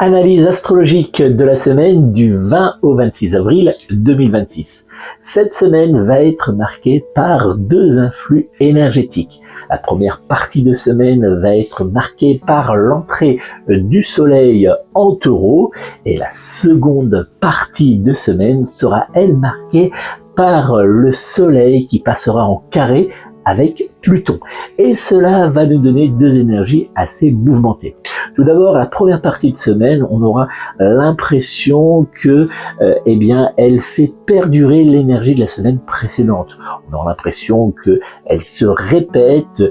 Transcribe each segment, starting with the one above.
Analyse astrologique de la semaine du 20 au 26 avril 2026. Cette semaine va être marquée par deux influx énergétiques. La première partie de semaine va être marquée par l'entrée du soleil en taureau et la seconde partie de semaine sera elle marquée par le soleil qui passera en carré avec Pluton. Et cela va nous donner deux énergies assez mouvementées. Tout d'abord, la première partie de semaine, on aura l'impression que, elle fait perdurer l'énergie de la semaine précédente. On aura l'impression qu'elle se répète,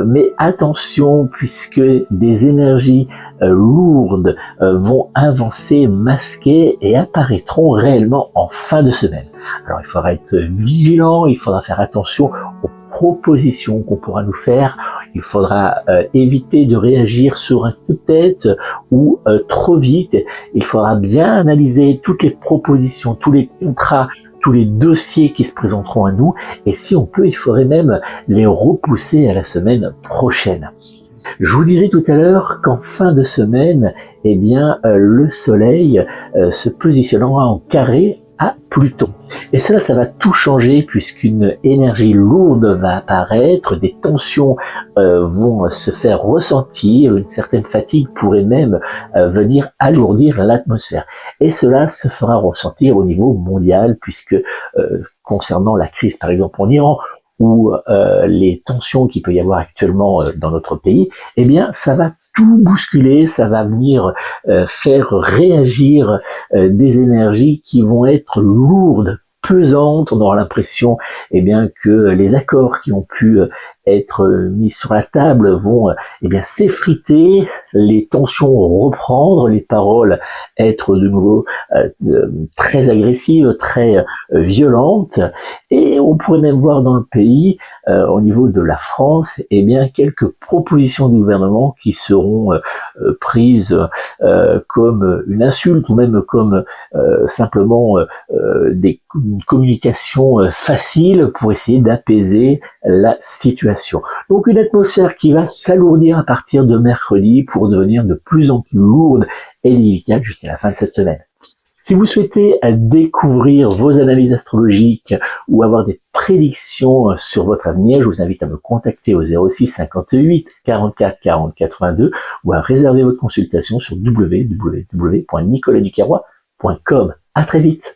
mais attention, puisque des énergies lourdes vont avancer, masquer et apparaîtront réellement en fin de semaine. Alors il faudra être vigilant, il faudra faire attention aux propositions qu'on pourra nous faire, il faudra éviter de réagir sur un coup de tête ou trop vite, il faudra bien analyser toutes les propositions, tous les contrats, tous les dossiers qui se présenteront à nous, et si on peut, il faudrait même les repousser à la semaine prochaine. Je vous disais tout à l'heure qu'en fin de semaine, le soleil se positionnera en carré à Pluton. Et ça va tout changer puisqu'une énergie lourde va apparaître, des tensions vont se faire ressentir, une certaine fatigue pourrait même venir alourdir l'atmosphère. Et cela se fera ressentir au niveau mondial puisque concernant la crise par exemple en Iran, ou les tensions qu'il peut y avoir actuellement dans notre pays, ça va tout bousculer, ça va venir faire réagir des énergies qui vont être lourdes, pesantes. On aura l'impression que les accords qui ont pu être mis sur la table vont s'effriter, les tensions reprendre, les paroles être de nouveau très agressives, très violentes, et on pourrait même voir dans le pays, au niveau de la France, quelques propositions de gouvernement qui seront prises comme une insulte ou même comme simplement une communication facile pour essayer d'apaiser la situation. Donc une atmosphère qui va s'alourdir à partir de mercredi pour devenir de plus en plus lourde et délicate jusqu'à la fin de cette semaine. Si vous souhaitez découvrir vos analyses astrologiques ou avoir des prédictions sur votre avenir, je vous invite à me contacter au 06 58 44 40 82 ou à réserver votre consultation sur www.nicolasducarrois.com. À très vite.